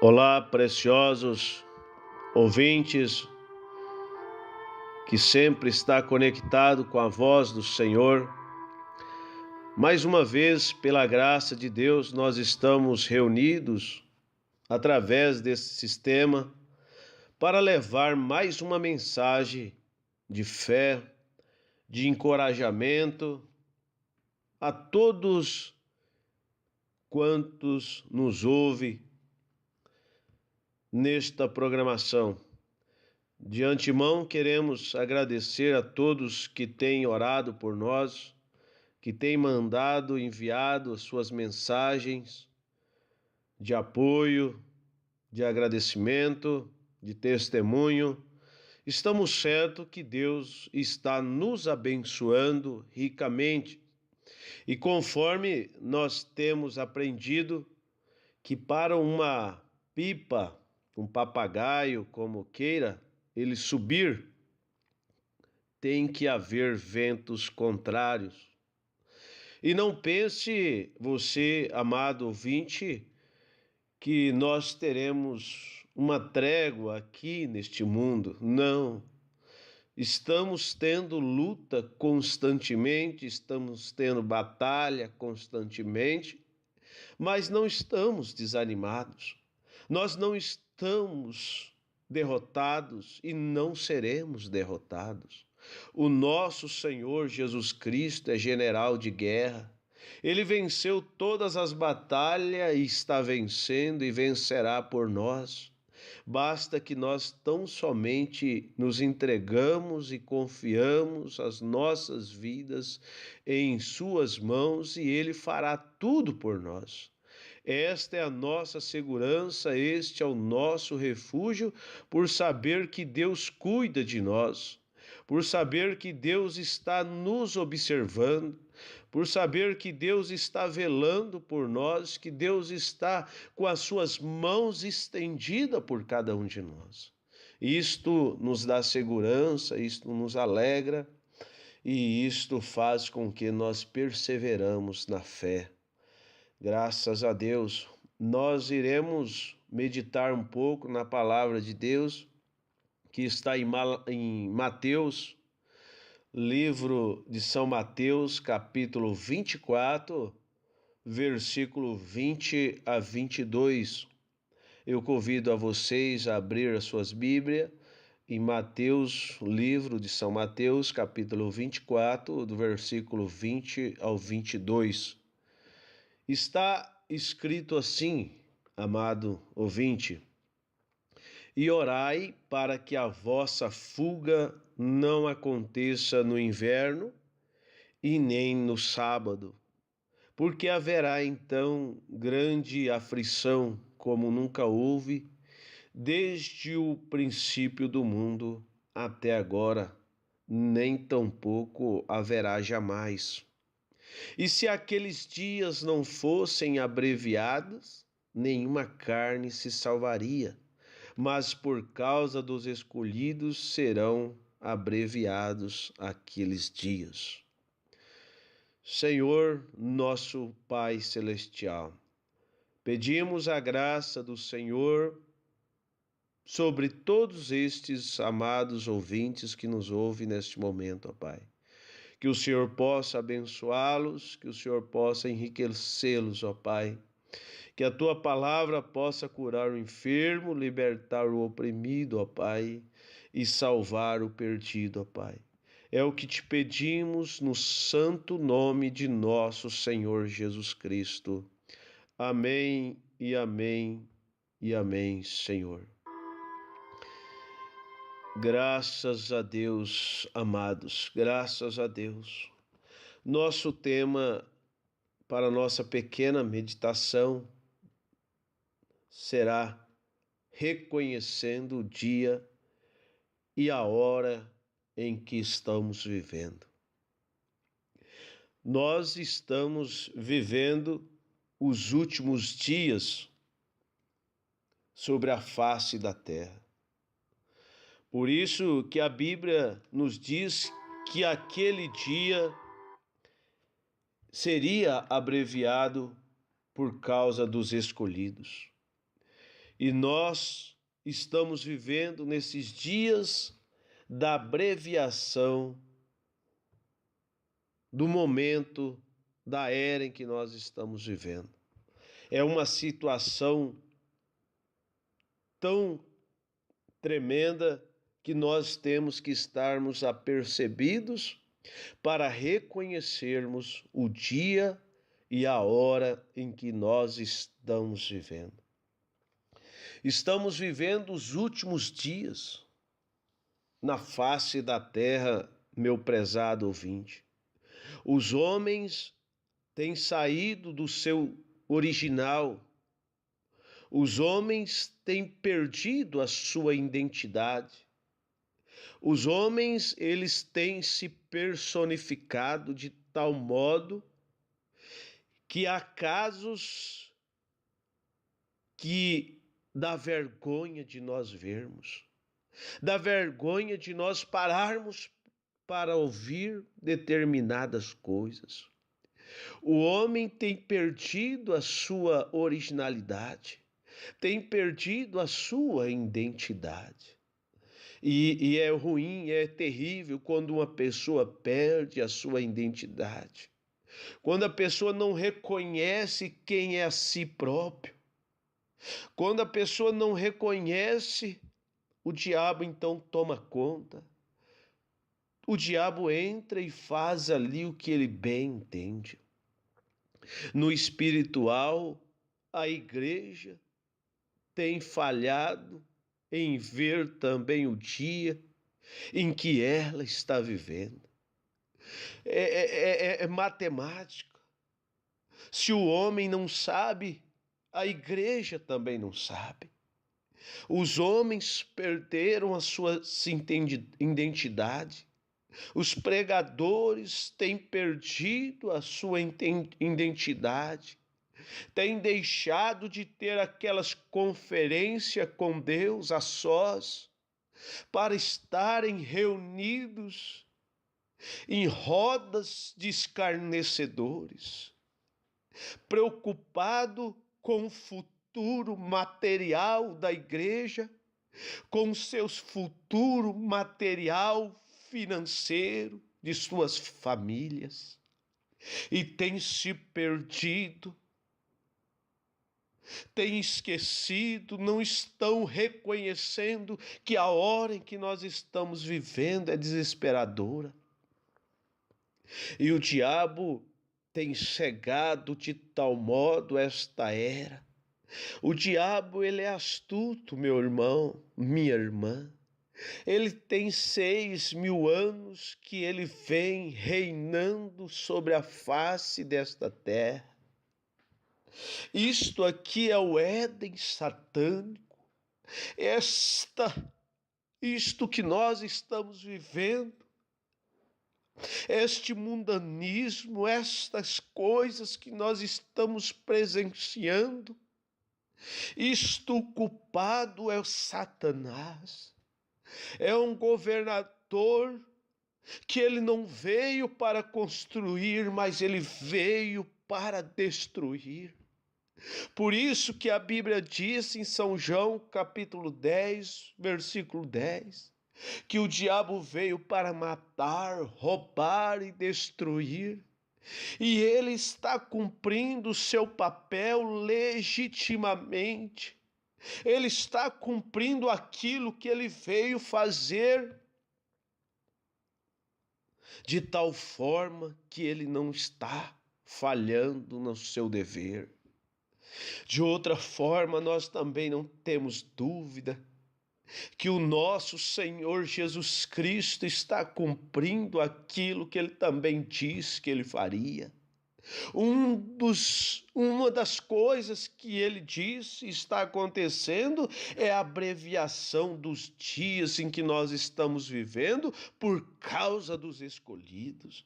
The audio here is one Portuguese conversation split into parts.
Olá, preciosos ouvintes que sempre está conectado com a voz do Senhor. Mais uma vez, pela graça de Deus, nós estamos reunidos através desse sistema para levar mais uma mensagem de fé, de encorajamento a todos quantos nos ouvem nesta programação. De antemão, queremos agradecer a todos que têm orado por nós, que têm enviado as suas mensagens de apoio, de agradecimento, de testemunho. Estamos certos que Deus está nos abençoando ricamente. E conforme nós temos aprendido que para uma pipa, um papagaio, como queira, ele subir, tem que haver ventos contrários. E não pense você, amado ouvinte, que nós teremos uma trégua aqui neste mundo. Não. Estamos tendo luta constantemente, estamos tendo batalha constantemente, mas não estamos desanimados. Nós não estamos derrotados e não seremos derrotados. O nosso Senhor Jesus Cristo é general de guerra. Ele venceu todas as batalhas e está vencendo e vencerá por nós. Basta que nós tão somente nos entregamos e confiamos as nossas vidas em suas mãos e Ele fará tudo por nós. Esta é a nossa segurança, este é o nosso refúgio, por saber que Deus cuida de nós, por saber que Deus está nos observando, por saber que Deus está velando por nós, que Deus está com as suas mãos estendidas por cada um de nós. Isto nos dá segurança, isto nos alegra e isto faz com que nós perseveramos na fé. Graças a Deus, nós iremos meditar um pouco na palavra de Deus, que está em Mateus, livro de São Mateus, capítulo 24, versículo 20 a 22. Eu convido a vocês a abrir as suas Bíblias em Mateus, livro de São Mateus, capítulo 24, do versículo 20 ao 22. Está escrito assim, amado ouvinte: e orai para que a vossa fuga não aconteça no inverno e nem no sábado, porque haverá então grande aflição, como nunca houve, desde o princípio do mundo até agora, nem tampouco haverá jamais. E se aqueles dias não fossem abreviados, nenhuma carne se salvaria, mas por causa dos escolhidos serão abreviados aqueles dias. Senhor, nosso Pai Celestial, pedimos a graça do Senhor sobre todos estes amados ouvintes que nos ouvem neste momento, ó Pai. Que o Senhor possa abençoá-los, que o Senhor possa enriquecê-los, ó Pai. Que a Tua palavra possa curar o enfermo, libertar o oprimido, ó Pai, e salvar o perdido, ó Pai. É o que te pedimos no santo nome de nosso Senhor Jesus Cristo. Amém e amém e amém, Senhor. Graças a Deus, amados, graças a Deus. Nosso tema para nossa pequena meditação será reconhecendo o dia e a hora em que estamos vivendo. Nós estamos vivendo os últimos dias sobre a face da terra. Por isso que a Bíblia nos diz que aquele dia seria abreviado por causa dos escolhidos. E nós estamos vivendo nesses dias da abreviação do momento, da era em que nós estamos vivendo. É uma situação tão tremenda que nós temos que estarmos apercebidos para reconhecermos o dia e a hora em que nós estamos vivendo. Estamos vivendo os últimos dias na face da terra, meu prezado ouvinte. Os homens têm saído do seu original. Os homens têm perdido a sua identidade. Os homens, eles têm se personificado de tal modo que há casos que dá vergonha de nós vermos, dá vergonha de nós pararmos para ouvir determinadas coisas. O homem tem perdido a sua originalidade, tem perdido a sua identidade. E é ruim, é terrível quando uma pessoa perde a sua identidade. Quando a pessoa não reconhece quem é a si próprio. Quando a pessoa não reconhece, o diabo então toma conta. O diabo entra e faz ali o que ele bem entende. No espiritual, a igreja tem falhado em ver também o dia em que ela está vivendo. É matemática. Se o homem não sabe, a igreja também não sabe. Os homens perderam a sua identidade. Os pregadores têm perdido a sua identidade. Têm deixado de ter aquelas conferências com Deus a sós, para estarem reunidos em rodas de escarnecedores, preocupado com o futuro material da igreja, com seus futuro material financeiro de suas famílias, e tem se perdido, tem esquecido, não estão reconhecendo que a hora em que nós estamos vivendo é desesperadora. E o diabo tem cegado de tal modo esta era. O diabo, ele é astuto, meu irmão, minha irmã. Ele tem 6.000 anos que ele vem reinando sobre a face desta terra. Isto aqui é o Éden satânico. Isto que nós estamos vivendo, este mundanismo, estas coisas que nós estamos presenciando, isto o culpado é o Satanás. É um governador que ele não veio para construir, mas ele veio para destruir. Por isso que a Bíblia diz em São João, capítulo 10, versículo 10, que o diabo veio para matar, roubar e destruir. E ele está cumprindo o seu papel legitimamente. Ele está cumprindo aquilo que ele veio fazer, de tal forma que ele não está falhando no seu dever. De outra forma, nós também não temos dúvida que o nosso Senhor Jesus Cristo está cumprindo aquilo que ele também disse que ele faria. Uma das coisas que ele disse está acontecendo é a abreviação dos dias em que nós estamos vivendo por causa dos escolhidos.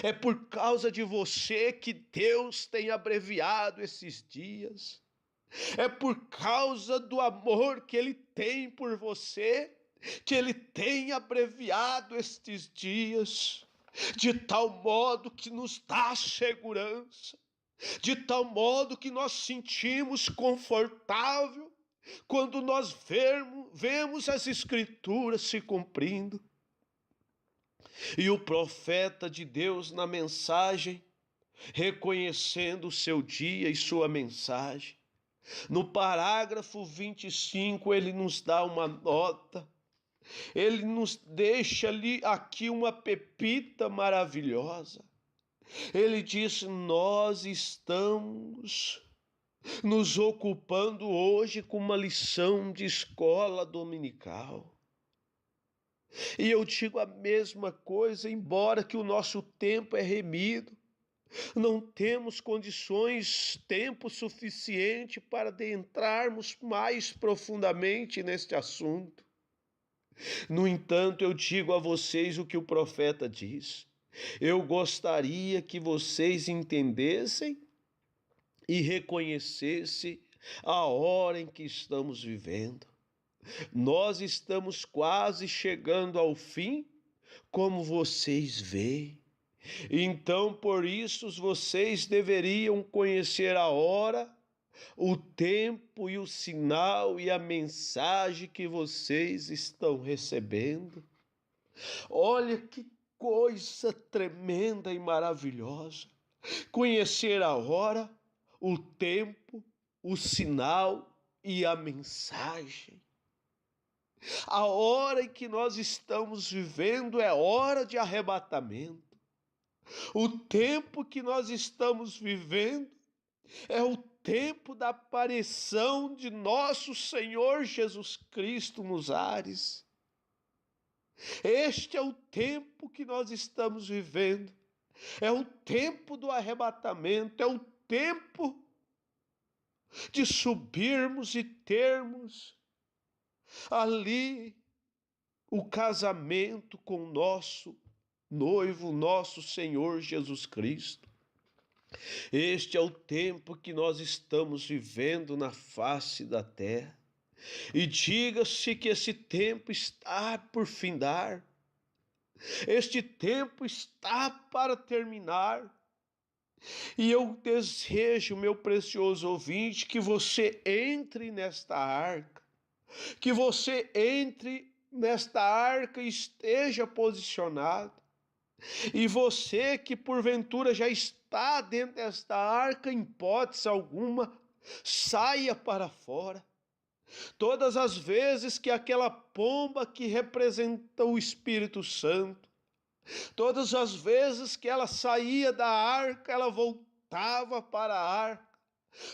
É por causa de você que Deus tem abreviado esses dias. É por causa do amor que ele tem por você que ele tem abreviado estes dias, de tal modo que nos dá segurança, de tal modo que nós sentimos confortável, quando nós vemos as Escrituras se cumprindo. E o profeta de Deus na mensagem, reconhecendo o seu dia e sua mensagem, no parágrafo 25, ele nos dá uma nota, ele nos deixa ali aqui uma pepita maravilhosa. Ele diz: nós estamos nos ocupando hoje com uma lição de escola dominical. E eu digo a mesma coisa, embora que o nosso tempo é remido, não temos condições, tempo suficiente para adentrarmos mais profundamente neste assunto. No entanto, eu digo a vocês o que o profeta diz. Eu gostaria que vocês entendessem e reconhecessem a hora em que estamos vivendo. Nós estamos quase chegando ao fim, como vocês veem. Então, por isso, vocês deveriam conhecer a hora, o tempo e o sinal e a mensagem que vocês estão recebendo. Olha que coisa tremenda e maravilhosa. Conhecer a hora, o tempo, o sinal e a mensagem. A hora em que nós estamos vivendo é hora de arrebatamento. O tempo que nós estamos vivendo é o tempo da aparição de nosso Senhor Jesus Cristo nos ares. Este é o tempo que nós estamos vivendo. É o tempo do arrebatamento, é o tempo de subirmos e termos ali o casamento com o nosso noivo, nosso Senhor Jesus Cristo. Este é o tempo que nós estamos vivendo na face da terra. E diga-se que esse tempo está por findar. Este tempo está para terminar. E eu desejo, meu precioso ouvinte, que você entre nesta arca. Que você entre nesta arca e esteja posicionado. E você que porventura já está dentro desta arca, em hipótese alguma, saia para fora. Todas as vezes que aquela pomba que representa o Espírito Santo, todas as vezes que ela saía da arca, ela voltava para a arca,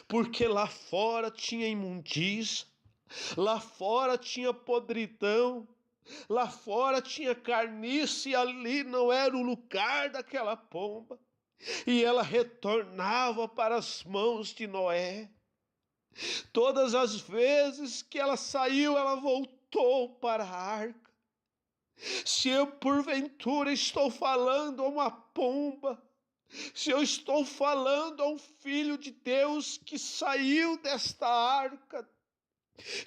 porque lá fora tinha imundícia, lá fora tinha podridão, lá fora tinha carniça e ali não era o lugar daquela pomba. E ela retornava para as mãos de Noé. Todas as vezes que ela saiu, ela voltou para a arca. Se eu porventura estou falando a uma pomba, se eu estou falando a um filho de Deus que saiu desta arca,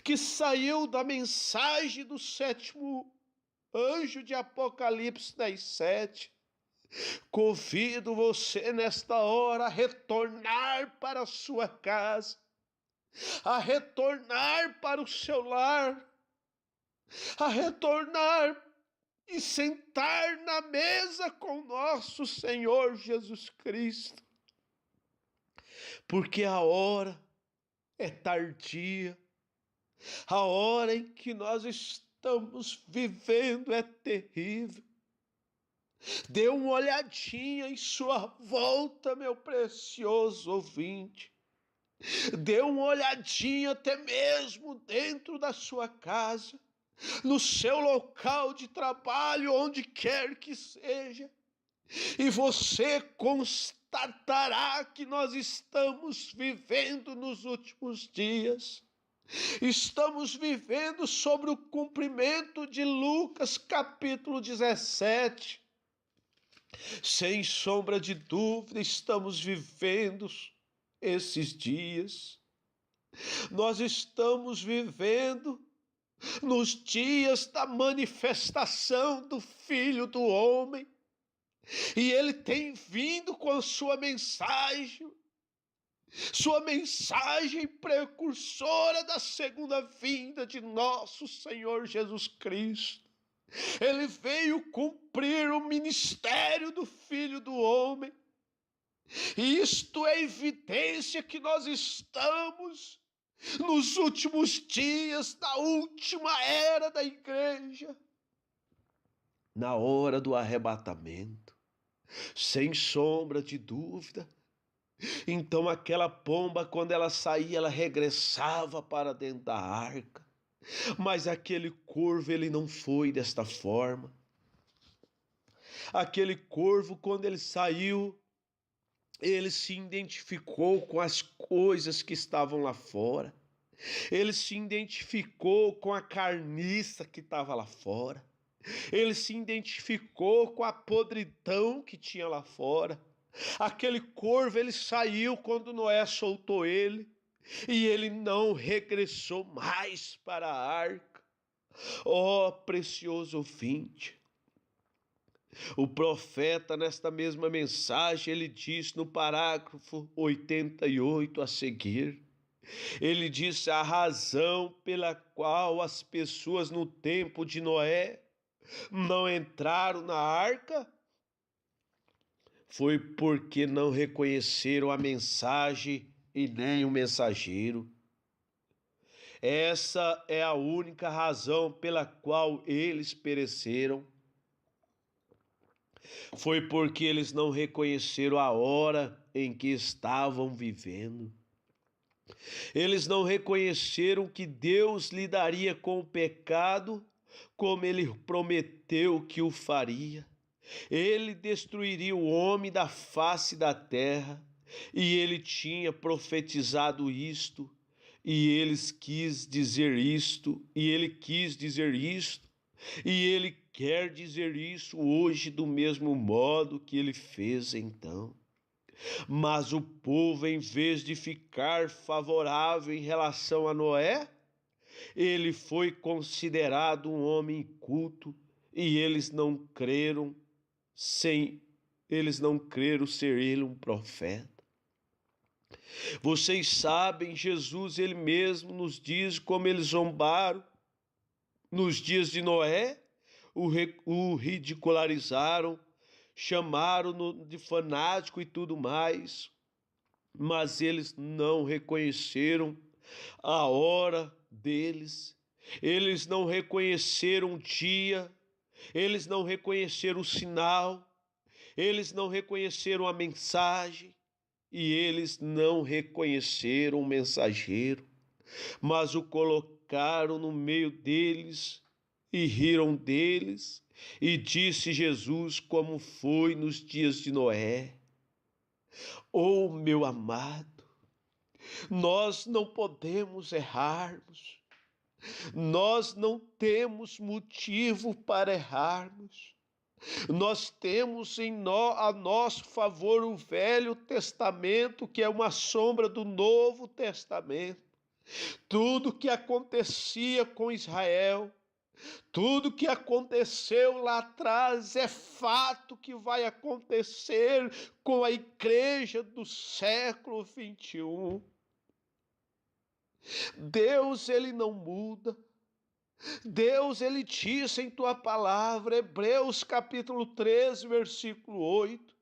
que saiu da mensagem do sétimo anjo de Apocalipse 10:7, convido você nesta hora a retornar para a sua casa, a retornar para o seu lar, a retornar e sentar na mesa com nosso Senhor Jesus Cristo, porque a hora é tardia, a hora em que nós estamos vivendo é terrível. Dê uma olhadinha em sua volta, meu precioso ouvinte. Dê uma olhadinha até mesmo dentro da sua casa, no seu local de trabalho, onde quer que seja, e você constatará que nós estamos vivendo nos últimos dias. Estamos vivendo sobre o cumprimento de Lucas capítulo 17. Sem sombra de dúvida, estamos vivendo esses dias. Nós estamos vivendo nos dias da manifestação do Filho do Homem, e ele tem vindo com a sua mensagem, sua mensagem precursora da segunda vinda de nosso Senhor Jesus Cristo. Ele veio cumprir o ministério do Filho do Homem. E isto é evidência que nós estamos nos últimos dias da última era da igreja, na hora do arrebatamento, sem sombra de dúvida. Então aquela pomba, quando ela saía, ela regressava para dentro da arca. Mas aquele corvo, ele não foi desta forma. Aquele corvo, quando ele saiu, ele se identificou com as coisas que estavam lá fora. Ele se identificou com a carniça que estava lá fora. Ele se identificou com a podridão que tinha lá fora. Aquele corvo, ele saiu quando Noé soltou ele, e ele não regressou mais para a arca. Ó, precioso ouvinte, o profeta, nesta mesma mensagem, ele diz no parágrafo 88 a seguir, ele disse: a razão pela qual as pessoas no tempo de Noé não entraram na arca foi porque não reconheceram a mensagem e nem o mensageiro. Essa é a única razão pela qual eles pereceram. Foi porque eles não reconheceram a hora em que estavam vivendo. Eles não reconheceram que Deus lidaria com o pecado como ele prometeu que o faria. Ele destruiria o homem da face da terra, e ele tinha profetizado isto, e ele quis dizer isto, e ele quer dizer isso hoje do mesmo modo que ele fez então. Mas o povo, em vez de ficar favorável em relação a Noé, ele foi considerado um homem inculto, e eles não creram ser ele um profeta. Vocês sabem, Jesus, ele mesmo nos diz como eles zombaram nos dias de Noé, o ridicularizaram, chamaram-no de fanático e tudo mais, mas eles não reconheceram a hora deles, eles não reconheceram o dia, eles não reconheceram o sinal, eles não reconheceram a mensagem e eles não reconheceram o mensageiro, mas o colocaram no meio deles e riram deles. E disse Jesus como foi nos dias de Noé. Oh, meu amado, nós não podemos errarmos. Nós não temos motivo para errarmos. Nós temos a nosso favor o Velho Testamento, que é uma sombra do Novo Testamento. Tudo que acontecia com Israel, tudo que aconteceu lá atrás é fato que vai acontecer com a igreja do século 21. Deus, ele não muda. Deus, ele disse em tua palavra, Hebreus capítulo 13, versículo 8,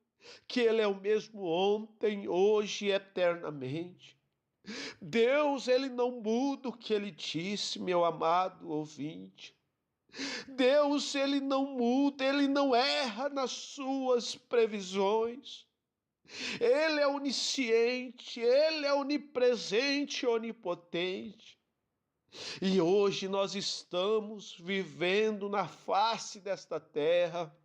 que ele é o mesmo ontem, hoje e eternamente. Deus, ele não muda o que ele disse, meu amado ouvinte. Deus, ele não muda, ele não erra nas suas previsões. Ele é onisciente, ele é onipresente e onipotente. E hoje nós estamos vivendo na face desta terra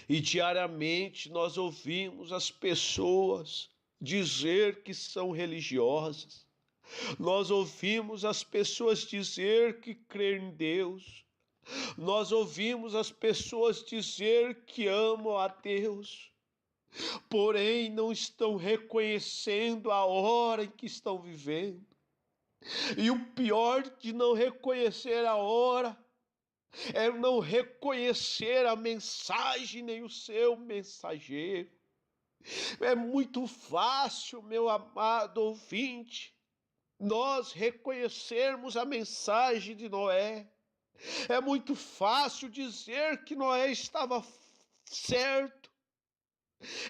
e diariamente nós ouvimos as pessoas dizer que são religiosas. Nós ouvimos as pessoas dizer que creem em Deus. Nós ouvimos as pessoas dizer que amam a Deus, porém não estão reconhecendo a hora em que estão vivendo. E o pior de não reconhecer a hora é não reconhecer a mensagem nem o seu mensageiro. É muito fácil, meu amado ouvinte, nós reconhecermos a mensagem de Noé. É muito fácil dizer que Noé estava certo.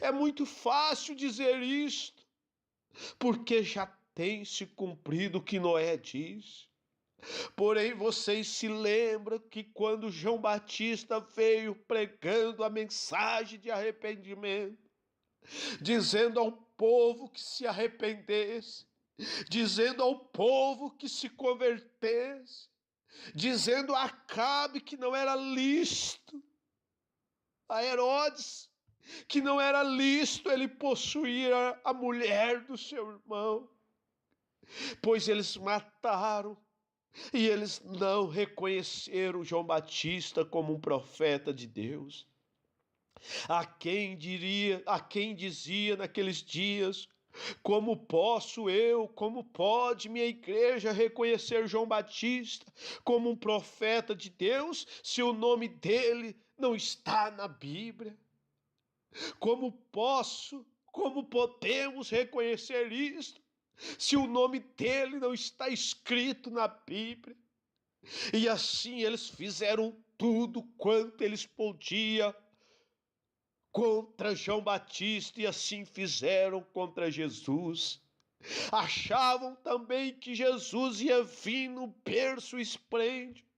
É muito fácil dizer isto, porque já tem se cumprido o que Noé disse. Porém, vocês se lembram que quando João Batista veio pregando a mensagem de arrependimento, dizendo ao povo que se arrependesse, dizendo ao povo que se convertesse, dizendo a Acabe que não era lícito, a Herodes que não era lícito ele possuir a mulher do seu irmão, pois eles mataram e eles não reconheceram João Batista como um profeta de Deus. A quem dizia naqueles dias: como posso eu, como pode minha igreja reconhecer João Batista como um profeta de Deus, se o nome dele não está na Bíblia? Como podemos reconhecer isto, se o nome dele não está escrito na Bíblia? E assim eles fizeram tudo quanto eles podiam contra João Batista, e assim fizeram contra Jesus. Achavam também que Jesus ia vir no berço esplêndido.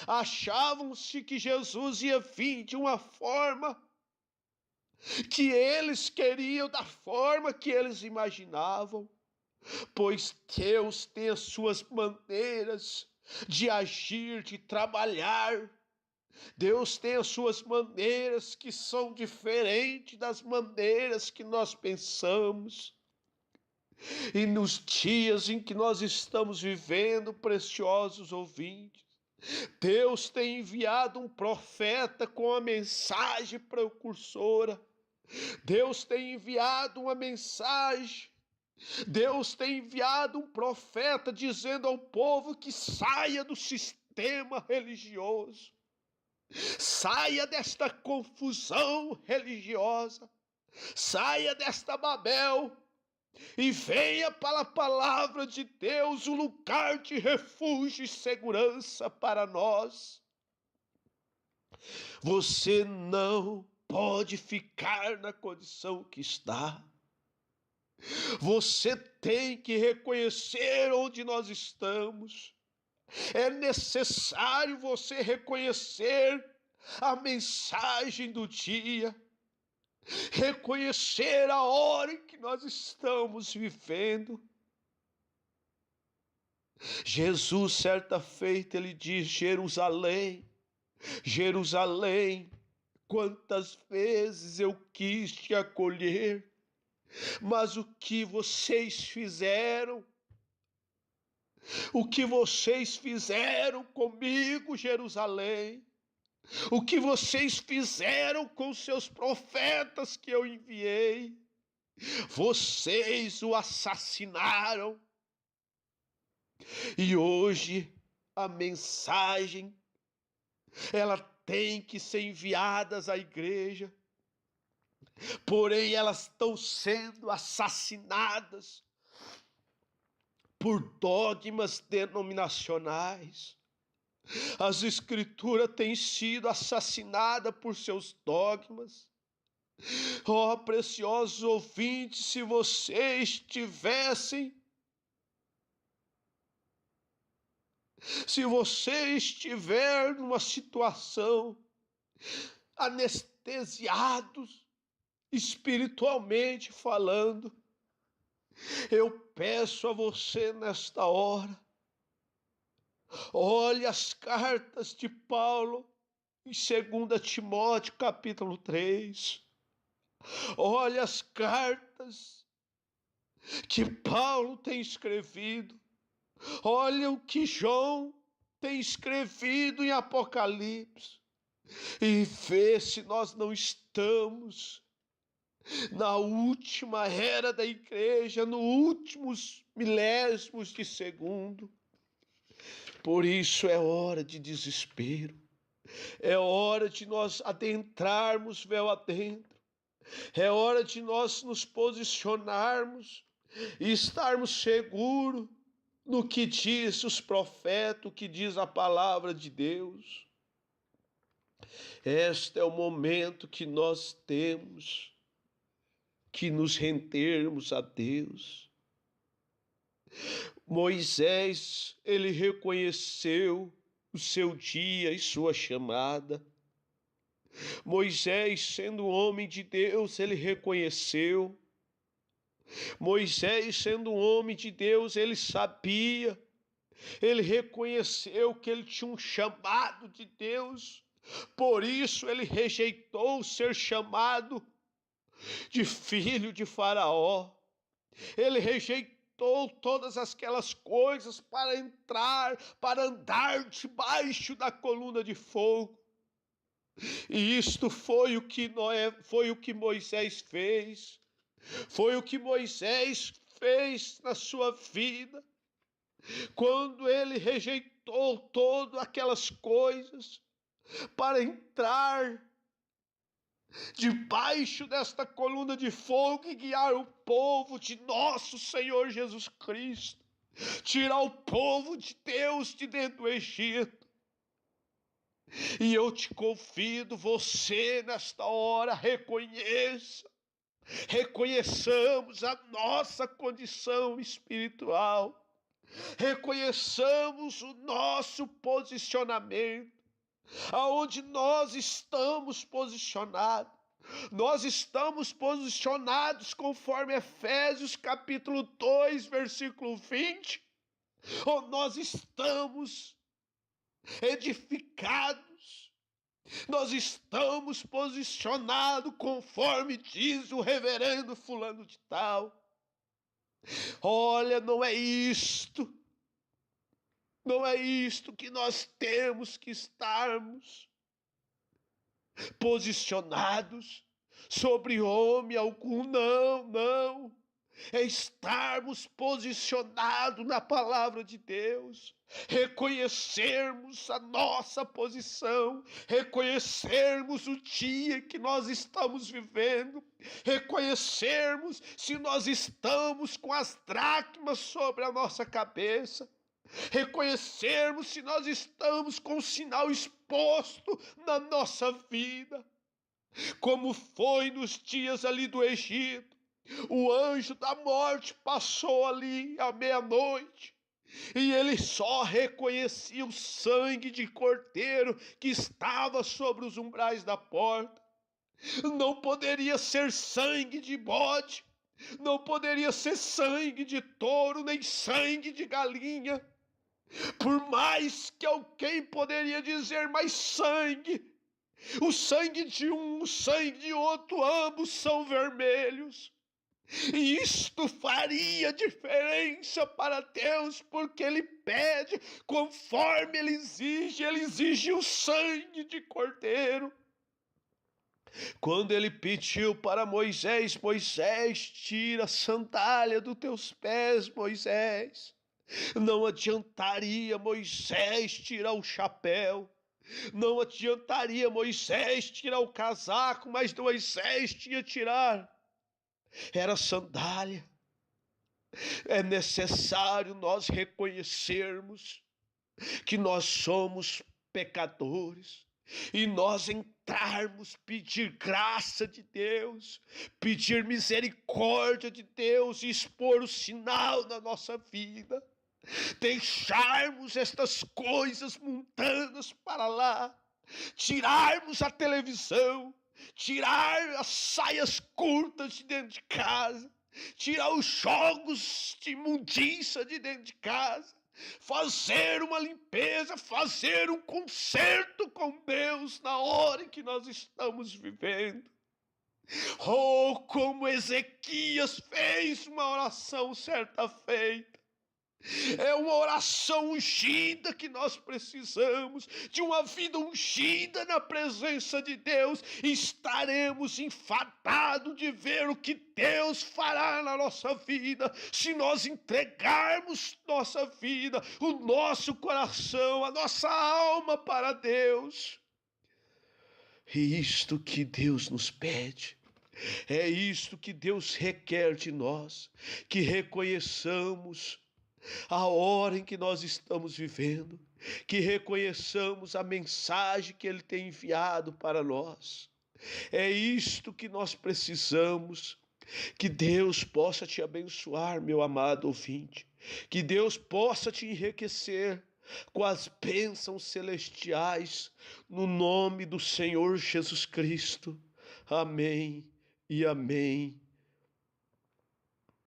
Achavam-se que Jesus ia vir de uma forma que eles queriam, da forma que eles imaginavam, pois Deus tem as suas maneiras de agir, de trabalhar. Deus tem as suas maneiras que são diferentes das maneiras que nós pensamos. E nos dias em que nós estamos vivendo, preciosos ouvintes, Deus tem enviado um profeta com a mensagem precursora. Deus tem enviado uma mensagem. Deus tem enviado um profeta dizendo ao povo que saia do sistema religioso. Saia desta confusão religiosa. Saia desta Babel e venha para a palavra de Deus, o lugar de refúgio e segurança para nós. Você não pode ficar na condição que está. Você tem que reconhecer onde nós estamos. É necessário você reconhecer a mensagem do dia, reconhecer a hora em que nós estamos vivendo. Jesus, certa feita, ele diz: Jerusalém, Jerusalém, quantas vezes eu quis te acolher, mas o que vocês fizeram? O que vocês fizeram comigo, Jerusalém? O que vocês fizeram com seus profetas que eu enviei? Vocês o assassinaram. E hoje a mensagem, ela tem que ser enviada à igreja, porém elas estão sendo assassinadas por dogmas denominacionais. As escrituras têm sido assassinadas por seus dogmas. Oh, preciosos ouvintes, se vocês estiver numa situação anestesiados, espiritualmente falando, eu peço a você nesta hora, olhe as cartas de Paulo em 2 Timóteo capítulo 3. Olhe as cartas que Paulo tem escrevido. Olha o que João tem escrevido em Apocalipse. E vê se nós não estamos na última era da igreja, nos últimos milésimos de segundo. Por isso é hora de desespero. É hora de nós adentrarmos véu adentro. É hora de nós nos posicionarmos e estarmos seguros no que diz os profetas, o que diz a palavra de Deus. Este é o momento que nós temos que nos rendermos a Deus. Moisés, ele reconheceu o seu dia e sua chamada. Moisés, sendo homem de Deus, ele reconheceu. Moisés, sendo um homem de Deus, ele sabia, ele reconheceu que ele tinha um chamado de Deus. Por isso ele rejeitou ser chamado de filho de Faraó. Ele rejeitou todas aquelas coisas para entrar, para andar debaixo da coluna de fogo. E isto foi o que Moisés fez. Foi o que Moisés fez na sua vida. Quando ele rejeitou todas aquelas coisas para entrar debaixo desta coluna de fogo e guiar o povo de nosso Senhor Jesus Cristo, tirar o povo de Deus de dentro do Egito. E eu te convido, você nesta hora, reconheçamos a nossa condição espiritual, reconheçamos o nosso posicionamento, aonde nós estamos posicionados. Nós estamos posicionados conforme Efésios capítulo 2, versículo 20, ou nós estamos edificados, nós estamos posicionados conforme diz o reverendo fulano de tal. Olha, não é isto que nós temos que estarmos posicionados sobre homem algum, não. É estarmos posicionados na palavra de Deus, reconhecermos a nossa posição, reconhecermos o dia que nós estamos vivendo, reconhecermos se nós estamos com as dracmas sobre a nossa cabeça, reconhecermos se nós estamos com o sinal exposto na nossa vida, como foi nos dias ali do Egito. O anjo da morte passou ali à meia-noite e ele só reconhecia o sangue de cordeiro que estava sobre os umbrais da porta. Não poderia ser sangue de bode, não poderia ser sangue de touro, nem sangue de galinha. Por mais que alguém poderia dizer, mas sangue, o sangue de um, o sangue de outro, ambos são vermelhos. E isto faria diferença para Deus, porque Ele pede conforme Ele exige o sangue de cordeiro. Quando Ele pediu para Moisés, tira a sandália dos teus pés, Moisés. Não adiantaria Moisés tirar o chapéu, não adiantaria Moisés tirar o casaco, mas Moisés tinha que tirar. Era sandália. É necessário nós reconhecermos que nós somos pecadores e nós entrarmos, pedir graça de Deus, pedir misericórdia de Deus e expor o sinal na nossa vida, deixarmos estas coisas mundanas para lá, tirarmos a televisão, tirar as saias curtas de dentro de casa, tirar os jogos de imundícia de dentro de casa, fazer uma limpeza, fazer um concerto com Deus na hora em que nós estamos vivendo. Oh, como Ezequias fez uma oração certa feita. É uma oração ungida que nós precisamos, de uma vida ungida na presença de Deus. Estaremos enfadados de ver o que Deus fará na nossa vida, se nós entregarmos nossa vida, o nosso coração, a nossa alma para Deus. E isto que Deus nos pede, É isto que Deus requer de nós, que reconheçamos a hora em que nós estamos vivendo, que reconheçamos a mensagem que Ele tem enviado para nós. É isto que nós precisamos. Que Deus possa te abençoar, meu amado ouvinte. Que Deus possa te enriquecer com as bênçãos celestiais, no nome do Senhor Jesus Cristo. Amém e amém.